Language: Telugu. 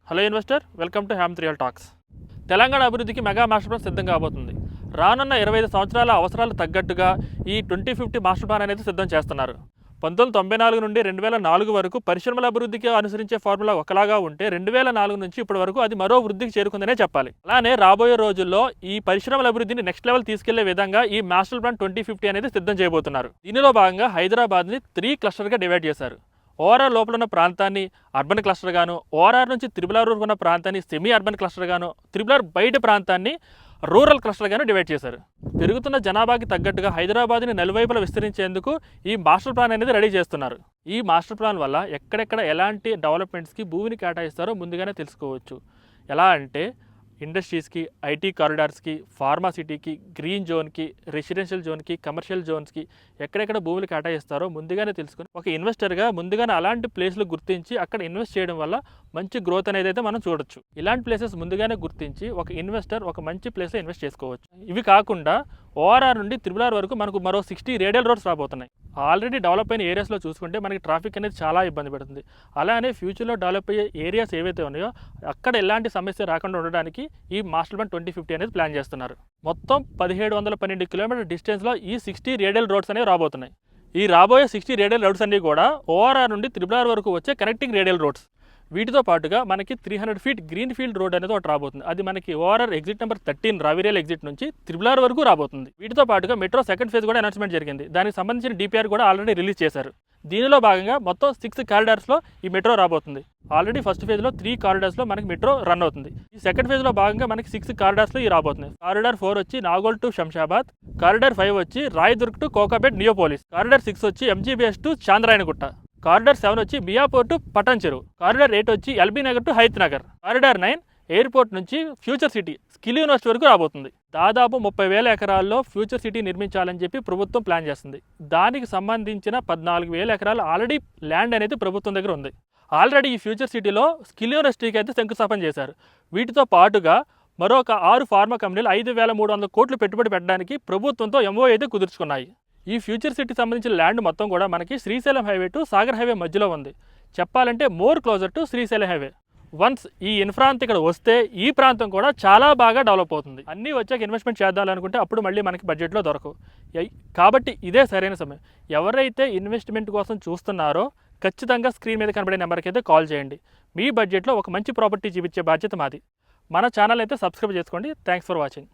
Hello investor, welcome to Hemant real talks. Telangana అభివృద్ధికి మెగా మాస్టర్ ప్లాన్ సిద్ధం కాబోతుంది. రానున్న 25 సంవత్సరాల అవసరాలు తగ్గట్టుగా ఈ 2050 మాస్టర్ ప్లాన్ అనేది సిద్ధం చేస్తున్నారు. 1994 నుండి 2004 వరకు పరిశ్రమల అభివృద్ధికి అనుసరించే ఫార్ములా ఒకలాగా ఉంటే 2004 నుంచి ఇప్పటి వరకు అది మరో వృద్ధికి చేరుకుందనే చెప్పాలి. అలానే రాబోయే రోజుల్లో ఈ పరిశ్రమల అభివృద్ధిని నెక్స్ట్ లెవెల్ తీసుకెళ్లే విధంగా ఈ మాస్టర్ ప్లాన్ 2050 అనేది సిద్ధం చేయబోతున్నారు. దీనిలో భాగంగా హైదరాబాద్ని 3 క్లస్టర్గా డివైడ్ చేశారు. ఓఆర్ఆర్ లోపల ఉన్న ప్రాంతాన్ని అర్బన్ క్లస్టర్ గాను, ఓఆర్ఆర్ నుంచి త్రిబులార్ వరకు ఉన్న ప్రాంతాన్ని సెమీ అర్బన్ క్లస్టర్ గాను, త్రిబులార్ బయట ప్రాంతాన్ని రూరల్ క్లస్టర్ గాను డివైడ్ చేశారు. పెరుగుతున్న జనాభాకి తగ్గట్టుగా హైదరాబాద్ని నలువైపులా విస్తరించేందుకు ఈ మాస్టర్ ప్లాన్ అనేది రెడీ చేస్తున్నారు. ఈ మాస్టర్ ప్లాన్ వల్ల ఎక్కడెక్కడ ఎలాంటి డెవలప్మెంట్స్కి భూమిని కేటాయిస్తారో ముందుగానే తెలుసుకోవచ్చు. ఎలా అంటే ఇండస్ట్రీస్కి, ఐటీ కారిడార్స్కి, ఫార్మా సిటీకి, గ్రీన్ జోన్కి, రెసిడెన్షియల్ జోన్కి, కమర్షియల్ జోన్స్కి ఎక్కడెక్కడ భూములు కేటాయిస్తారో ముందుగానే తెలుసుకుని ఒక ఇన్వెస్టర్గా ముందుగానే అలాంటి ప్లేస్లు గుర్తించి అక్కడ ఇన్వెస్ట్ చేయడం వల్ల మంచి గ్రోత్ అనేది అయితే మనం చూడొచ్చు. ఇలాంటి ప్లేసెస్ ముందుగానే గుర్తించి ఒక ఇన్వెస్టర్ ఒక మంచి ప్లేస్లో ఇన్వెస్ట్ చేసుకోవచ్చు. ఇవి కాకుండా ఓఆర్ఆర్ నుండి త్రిబులార్ వరకు మనకు మరో 60 రేడియల్ రోడ్స్ రాబోతున్నాయి. ఆల్రెడీ డెవలప్ అయిన ఏరియాస్లో చూసుకుంటే మనకి ట్రాఫిక్ అనేది చాలా ఇబ్బంది పడుతుంది. అలానే ఫ్యూచర్లో డెవలప్ అయ్యే ఏరియాస్ ఏవైతే ఉన్నాయో అక్కడ ఎలాంటి సమస్య రాకుండా ఉండడానికి ఈ మాస్టర్ ప్లాన్ 2050 అనేది ప్లాన్ చేస్తున్నారు. మొత్తం 1712 కిలోమీటర్ డిస్టెన్స్లో ఈ 60 రేడియల్ రోడ్స్ అనేవి రాబోతున్నాయి. ఈ రాబోయే 60 రేడియల్ రోడ్స్ అన్నీ కూడా ఓఆర్ఆర్ నుండి త్రిబులార్ వరకు వచ్చే కనెక్టింగ్ రేడియల్ రోడ్స్. వీటితో పాటుగా మనకి 300 ఫీట్ గ్రీన్ ఫీల్డ్ రోడ్ అనేది ఒకటి రాబోతుంది. అది మనకి ఓఆర్ఆర్ ఎగ్జిట్ నెంబర్ 13 రావిరియల్ ఎగ్జిట్ నుంచి త్రిబులార్ వరకు రాబోతుంది. వీటితో పాటుగా మెట్రో సెకండ్ ఫేజ్ కూడా అనౌన్స్మెంట్ జరిగింది. దానికి సంబంధించిన డిపిఆర్ కూడా ఆల్రెడీ రిలీజ్ చేశారు. దీనిలో భాగంగా మొత్తం 6 కారిడార్స్లో ఈ మెట్రో రాబోతుంది. ఆల్రెడీ ఫస్ట్ ఫేజ్లో 3 కారిడార్స్లో మనకి మెట్రో రన్ అవుతుంది. ఈ సెకండ్ ఫేజ్లో భాగంగా మనకి 6 కారిడార్స్లో ఈ రాబోతుంది. కారిడార్ 4 వచ్చి నాగోల్ టు శంషాబాద్, కారిడార్ 5 వచ్చి Rayadurg to Kokapet Neopolis, corridor 6 వచ్చి ఎంజీబీఎస్ టు చాంద్రాయణగుట్ట, కారిడార్ 7 వచ్చి మియాపూర్ టు పటాన్ చెరువు, కారిడార్ 8 వచ్చి LB Nagar to Hayath Nagar, corridor 9 airport నుంచి ఫ్యూచర్ సిటీ స్కిల్ యూనివర్సిటీ వరకు రాబోతుంది. దాదాపు 30,000 ఎకరాల్లో ఫ్యూచర్ సిటీ నిర్మించాలని చెప్పి ప్రభుత్వం ప్లాన్ చేస్తుంది. దానికి సంబంధించిన 14,000 ఎకరాలు ఆల్రెడీ ల్యాండ్ అనేది ప్రభుత్వం దగ్గర ఉంది. ఆల్రెడీ ఈ ఫ్యూచర్ సిటీలో స్కిల్ యూనివర్సిటీకి అయితే శంకుస్థాపన చేశారు. వీటితో పాటుగా మరొక 6 ఫార్మా కంపెనీలు 5,300 కోట్లు పెట్టుబడి పెట్టడానికి ప్రభుత్వంతో ఎంఓ అయితే కుదుర్చుకున్నాయి. ఈ ఫ్యూచర్ సిటీకి సంబంధించిన ల్యాండ్ మొత్తం కూడా మనకి Srisailam highway to Sagar highway మధ్యలో ఉంది. చెప్పాలంటే more closer to Srisailam highway. Once ఈ ఇన్ఫ్రా అంతా ఇక్కడ వస్తే ఈ ప్రాంతం కూడా చాలా బాగా డెవలప్ అవుతుంది. అన్నీ వచ్చాక ఇన్వెస్ట్మెంట్ చేద్దామనుకుంటే అప్పుడు మళ్ళీ మనకి బడ్జెట్లో దొరకవు. కాబట్టి ఇదే సరైన సమయం. ఎవరైతే ఇన్వెస్ట్మెంట్ కోసం చూస్తున్నారో ఖచ్చితంగా స్క్రీన్ మీద కనబడే నెంబర్కి అయితే కాల్ చేయండి. మీ బడ్జెట్లో ఒక మంచి ప్రాపర్టీ చూపించే బాధ్యత మాది. మన ఛానల్ అయితే సబ్స్క్రైబ్ చేసుకోండి. Thanks for watching.